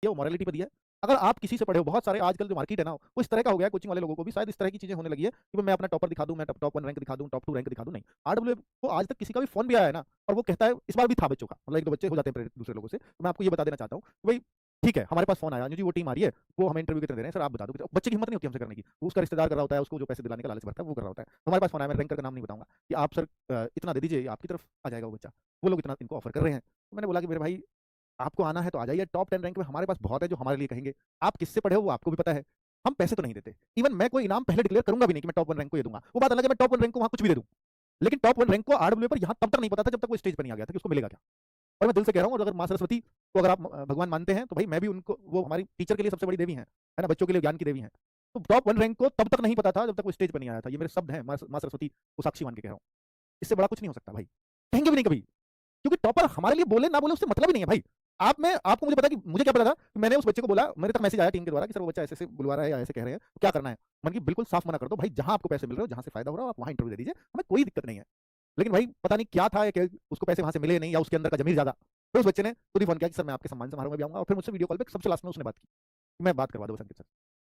है, वो मॉरलिटी पे दिया है। अगर आप किसी से पढ़े हो, बहुत सारे आजकल जो मार्केट है ना, वो इस तरह का हो गया है, कोचिंग वाले लोगों को भी शायद इस तरह की चीजें होने लगी है कि मैं अपना टॉपर दिखा दूं, मैं टॉप 1 रैंक दिखा दूं, टॉप 2 रैंक दिखा दूं। नहीं, आरडब्ल्यू को आज तक किसी का भी फोन भी आया है ना, और वो कहता है, इस बार भी था बच्चों का, मतलब एक दो बच्चे हो जाते हैं प्रेरित दूसरे लोगों से, तो मैं आपको ये बता देना चाहता हूँ कि भाई ठीक है, हमारे पास फोन आया जी, वो टीम आ रही है, वो हमें इंटरव्यू की तरह दे रहे हैं, सर आप बता दो। बच्चे की हिम्मत नहीं होती हमसे करने की, वो उसका रिश्तेदार कर रहा होता है, उसको जो पैसे दिलाने का लालच भरता है वो कर रहा होता है। हमारे पास फोन आया, मैं रैंकर का नाम नहीं बताऊंगा, कि आप सर इतना दे दीजिए, आपकी तरफ आ जाएगा वो बच्चा, वो लोग इतना इनको ऑफर कर रहे हैं। तो मैंने बोला कि मेरे भाई, आपको आना है तो आ जाइए, टॉप 10 रैंक में हमारे पास बहुत है जो हमारे लिए कहेंगे। आप किससे पढ़े हो वो आपको भी पता है, हम पैसे तो नहीं देते। इवन मैं कोई इनाम पहले डिक्लेयर करूंगा भी नहीं कि मैं टॉप 1 रैंक को ये दूंगा, वो बात अलग है, मैं टॉप 1 रैंक को वहां कुछ भी दे दूं। लेकिन टॉप 1 रैंक को आरडब्ल्यू पर यहाँ तब तक नहीं पता था जब तक वो स्टेज पर नहीं आ गया था कि उसको मिलेगा क्या। और मैं दिल से कह रहा हूँ, और अगर माँ सरस्वती को अगर आप भगवान मानते हैं, तो भाई मैं भी उनको, वो हमारी टीचर के लिए सबसे बड़ी देवी है ना, बच्चों के लिए ज्ञान की देवी है। तो टॉप 1 रैंक को तब तक नहीं पता था जब तक वो स्टेज पर नहीं आया था। ये मेरे शब्द हैं, माँ सरस्वती को साक्षी मान के कह रहा हूँ। इससे बड़ा कुछ नहीं हो सकता भाई, कहेंगे भी नहीं कभी, क्योंकि टॉपर हमारे लिए बोले ना बोले उससे मतलब ही नहीं है भाई। आप में आपको, मुझे पता कि मुझे क्या पता था कि मैंने उस बच्चे को बोला, मेरे तक मैसेज आया टीम के द्वारा कि सर वो बच्चा ऐसे ऐसे बुलवा रहा है या ऐसे कह रहे हैं, तो क्या करना है। मैंने कि बिल्कुल साफ मना कर दो भाई, जहां आपको पैसे मिल रहे हो, जहां से फायदा हो रहा हो, आप वहां इंटरव्यू दे दीजिए, हमें कोई दिक्कत नहीं है। लेकिन भाई पता नहीं क्या था, कि उसको पैसे वहां से मिले नहीं, या उसके अंदर का जमीर ज्यादा। फिर उस बच्चे ने खुद ही फोन किया कि सर मैं आपके सम्मान समारोह में भी आऊंगा, और फिर मुझसे वीडियो कॉल पे सबसे लास्ट में उसने बात की कि मैं बात करवा दूं संकेत सर।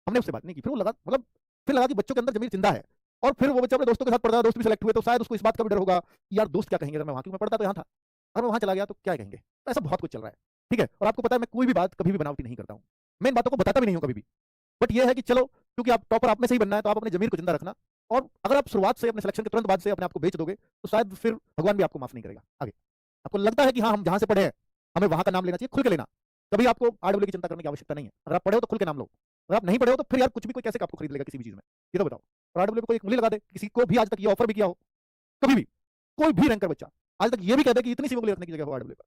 हमने उससे बात नहीं की, फिर वो लगा, मतलब फिर लगा कि बच्चों के अंदर जमीर जिंदा है। और फिर वो बच्चा अपने दोस्तों के साथ पढ़ता, दोस्त भी सेलेक्ट हुए, तो शायद उसको इस बात का भी डर होगा कि यार दोस्त क्या कहेंगे, अगर मैं वहां, क्योंकि मैं पढ़ता तो यहाँ था, अगर मैं वहां चला गया तो क्या कहेंगे। तो ऐसा बहुत कुछ चल रहा है, ठीक है। और आपको पता है मैं कोई भी बात कभी भी बनावटी नहीं करता हूँ, मैं इन बातों को बताता भी नहीं हूँ कभी भी। बट ये है कि चलो, क्योंकि आप टॉपर आप में से ही बनना है, तो आप अपने जमीर को जिंदा रखना। और अगर आप शुरुआत से, अपने सिलेक्शन के तुरंत बाद से अपने आप को बेच दोगे, तो शायद फिर भगवान भी आपको माफ नहीं करेगा आगे। आपको लगता है कि हाँ हम जहां से पढ़े हैं, हमें वहां का नाम लेना चाहिए, खुल के लेना। कभी आपको आरडब्ल्यू की चिंता करने की आवश्यकता नहीं है। अगर आप पढ़े हो तो खुल के नाम लो, अगर आप नहीं पढ़े हो तो फिर यार कुछ भी कोई कैसे आपको खरीद लेगा किसी भी चीज में, ये तो बताओ। और आरडब्ल्यू पे कोई एक उंगली लगा दे, किसी को भी आज तक ये ऑफर भी किया हो, कभी भी कोई भी रैंकर बच्चा आज तक ये भी कहता है कि इतनी सी उंगली रखने की जगह हो आरडब्ल्यू पर,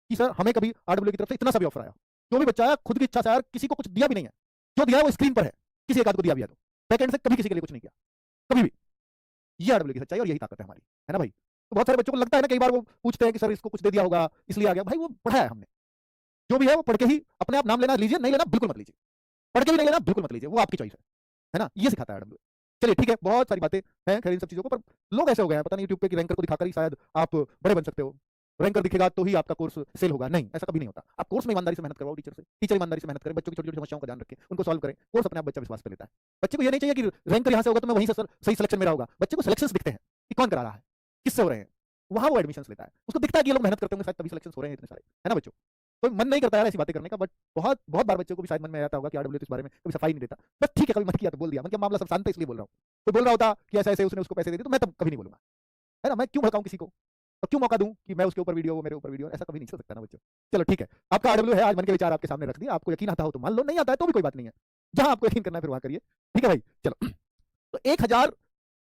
कि सर हमें कभी आरडब्ल्यू की तरफ से इतना सा भी ऑफर आया, जो भी बच्चा आया खुद की इच्छा से आया, किसी को कुछ दिया भी नहीं है, जो दिया है वो स्क्रीन पर है, किसी एक आध को दिया भी है तो बैक एंड से कभी किसी के लिए कुछ नहीं किया, कभी भी। ये आरडब्ल्यू की सच्चाई और यही ताकत है हमारी, है ना भाई। तो बहुत सारे बच्चों को लगता है ना, कई बार वो पूछते हैं कि सर इसको कुछ दे दिया होगा इसलिए आ गया। भाई वो पढ़ा है हमने, जो भी है वो पढ़ के ही, अपने आप नाम लेना लीजिए, नहीं लेना बिल्कुल मत लीजिए, पढ़ के भी नहीं लेना बिल्कुल मत लीजिए, वो आपकी चॉइस है ना, ये सिखाता है आरडब्ल्यू। चलिए ठीक है, बहुत सारी बातें हैं खैर इन सब चीजों को, पर लोग ऐसे हो गए हैं पता नहीं यूट्यूब पे कि रैंकर को दिखाकर ही शायद आप बड़े बन सकते हो, रैंकर दिखेगा तो ही आपका कोर्स सेल होगा। नहीं, ऐसा कभी नहीं होता। आप कोर्स में ईमानदारी से मेहनत करवाओ, टीचर से, टीचर ईमानदारी से मेहनत करे, बच्चों की छोटी छोटी समस्याओं का ध्यान रखें, उनको सॉल्व करें, कोर्स अपने आप बच्चा विश्वास पे लेता है। बच्चे को ये नहीं चाहिए कि रैंकर यहाँ से होगा तो मैं वहीं से सही सिलेक्शन मेरा होगा। बच्चे को सिलेक्शन दिखते हैं कि कौन करा रहा है, किससे हो रहे हैं, वहां वो एडमिशन लेता है, उसको दिखता है कि ये लोग मेहनत करते होंगे शायद तभी सिलेक्शन हो रहे हैं इतने सारे, है ना बच्चों। तो मन नहीं करता यार ऐसी बातें करने का, बट बहुत बहुत बार बच्चों को भी शायद मन में आता होगा कि आरडब्ल्यू इस बारे में कभी सफाई नहीं देता। बस ठीक है, कभी मन किया तो बोल दिया, मन क्या मामला सब शांत है इसलिए बोल रहा हूँ। तो बोल रहा होता कि ऐसा ऐसे उसने उसको पैसे दे दिए, तो मैं तब कभी नहीं बोलूंगा, है ना। मैं क्यों भड़काऊं किसी को, और क्यों मौका दूं कि मैं उसके ऊपर वीडियो, वो मेरे ऊपर वीडियो, ऐसा कभी नहीं चल सकता ना बच्चों। चलो ठीक है, आपका आरडब्ल्यू है, आज मन के विचार आपके सामने रख दिया, आपको यकीन आता हो तो मान लो, नहीं आता है तो भी कोई बात नहीं है, जहां आपको यकीन करना है फिर वहां करिए, ठीक है भाई। चलो तो 1000